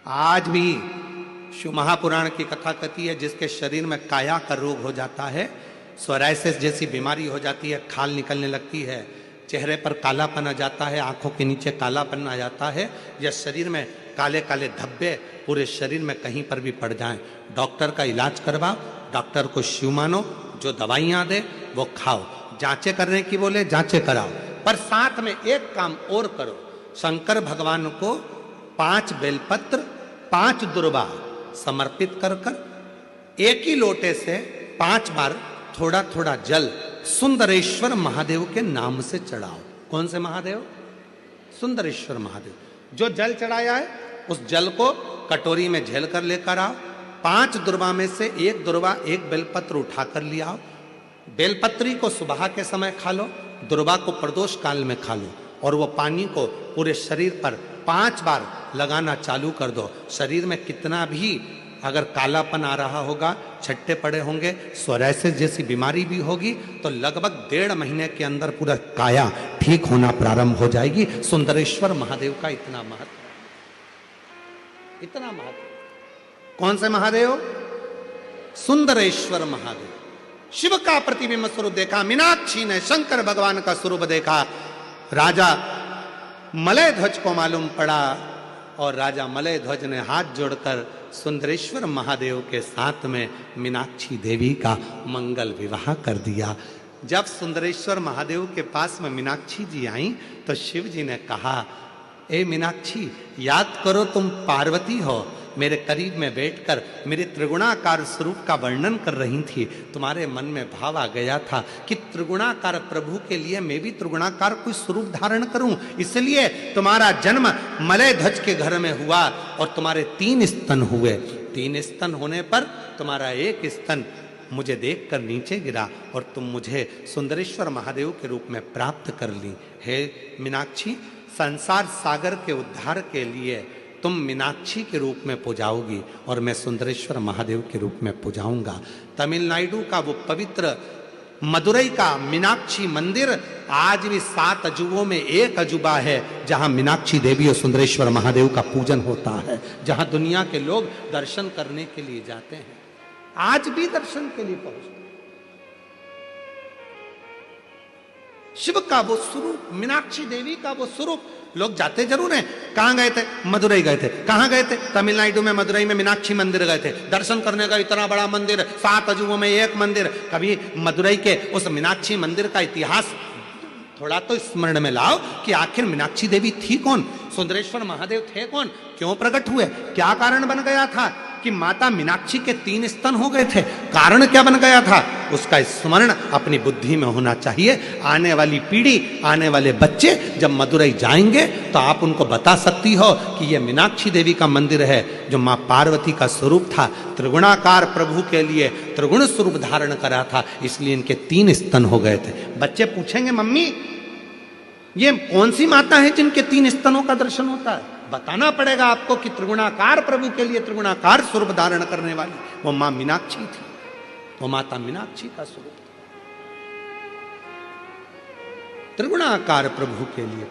आज भी शिव महापुराण की कथा कहती है, जिसके शरीर में काया का रोग हो जाता है, सोराइसिस जैसी बीमारी हो जाती है, खाल निकलने लगती है, चेहरे पर कालापन आ जाता है, आंखों के नीचे कालापन आ जाता है, या शरीर में काले काले धब्बे पूरे शरीर में कहीं पर भी पड़ जाएं, डॉक्टर का इलाज करवाओ, डॉक्टर को शिव मानो, जो दवाइयां दे वो खाओ, जांचें करने की बोले जांचें कराओ, पर साथ में एक काम और करो, शंकर भगवान को 5 बेलपत्र 5 दुर्वा समर्पित कर कर एक ही लोटे से 5 बार थोड़ा थोड़ा जल सुंदरेश्वर महादेव के नाम से चढ़ाओ। कौन से महादेव? सुंदरेश्वर महादेव। जो जल चढ़ाया है उस जल को कटोरी में झेल कर लेकर आओ, 5 दुर्वा में से एक दुर्वा एक बेलपत्र उठाकर ले आओ, बेलपत्री को सुबह के समय खा लो, दुर्वा को प्रदोष काल में खा लो, और वो पानी को पूरे शरीर पर 5 बार लगाना चालू कर दो। शरीर में कितना भी अगर कालापन आ रहा होगा, छट्टे पड़े होंगे, सोराइसिस जैसी बीमारी भी होगी, तो लगभग 1.5 महीने के अंदर पूरा काया ठीक होना प्रारंभ हो जाएगी। सुंदरेश्वर महादेव का इतना महत्व, इतना महत्व। कौन से महादेव? सुंदरेश्वर महादेव। शिव का प्रतिबिंब स्वरूप देखा मीनाक्षी ने, शंकर भगवान का स्वरूप देखा, राजा मलय ध्वज को मालूम पड़ा, और राजा मलय ध्वज ने हाथ जोड़कर सुंदरेश्वर महादेव के साथ में मीनाक्षी देवी का मंगल विवाह कर दिया। जब सुंदरेश्वर महादेव के पास में मीनाक्षी जी आई तो शिव जी ने कहा, ए मीनाक्षी, याद करो तुम पार्वती हो, मेरे करीब में बैठकर मेरे त्रिगुणाकार स्वरूप का वर्णन कर रही थी, तुम्हारे मन में भाव आ गया था कि त्रिगुणाकार प्रभु के लिए मैं भी त्रिगुणाकार कोई स्वरूप धारण करूं, इसलिए तुम्हारा जन्म मलय ध्वज के घर में हुआ और तुम्हारे 3 स्तन हुए। 3 स्तन होने पर तुम्हारा एक स्तन मुझे देखकर नीचे गिरा और तुम मुझे सुंदरेश्वर महादेव के रूप में प्राप्त कर ली। हे मीनाक्षी, संसार सागर के उद्धार के लिए तुम मीनाक्षी के रूप में पूजाओगी और मैं सुंदरेश्वर महादेव के रूप में पूजाऊंगा। तमिलनाडु का वो पवित्र मदुरई का मीनाक्षी मंदिर आज भी 7 अजूबों में एक अजूबा है, जहां मीनाक्षी देवी और सुंदरेश्वर महादेव का पूजन होता है, जहां दुनिया के लोग दर्शन करने के लिए जाते हैं, आज भी दर्शन के लिए पहुंचते हैं। शिव का वो स्वरूप, मीनाक्षी देवी का वो स्वरूप, लोग जाते जरूर हैं। कहां गए थे? मदुरई गए थे। कहां गए थे? तमिलनाडु में मदुरई में मीनाक्षी मंदिर गए थे दर्शन करने का। इतना बड़ा मंदिर, 7 अजूबों में एक मंदिर। कभी मदुरई के उस मीनाक्षी मंदिर का इतिहास थोड़ा तो स्मरण में लाओ कि आखिर मीनाक्षी देवी थी कौन, सुंदरेश्वर महादेव थे कौन, क्यों प्रकट हुए, क्या कारण बन गया था कि माता मीनाक्षी के 3 स्तन हो गए थे, कारण क्या बन गया था, उसका स्मरण अपनी बुद्धि में होना चाहिए। आने वाली पीढ़ी, आने वाले बच्चे जब मदुरई जाएंगे तो आप उनको बता सकती हो कि यह मीनाक्षी देवी का मंदिर है, जो माँ पार्वती का स्वरूप था, त्रिगुणाकार प्रभु के लिए त्रिगुण स्वरूप धारण करा था, इसलिए इनके 3 स्तन हो गए थे। बच्चे पूछेंगे, मम्मी ये कौन सी माता है जिनके 3 स्तनों का दर्शन होता है? बताना पड़ेगा आपको कि त्रिगुणाकार प्रभु के लिए त्रिगुणाकार स्वरूप धारण करने वाली वो मां मीनाक्षी थी, वो माता मीनाक्षी का स्वरूप था, त्रिगुणाकार प्रभु के लिए।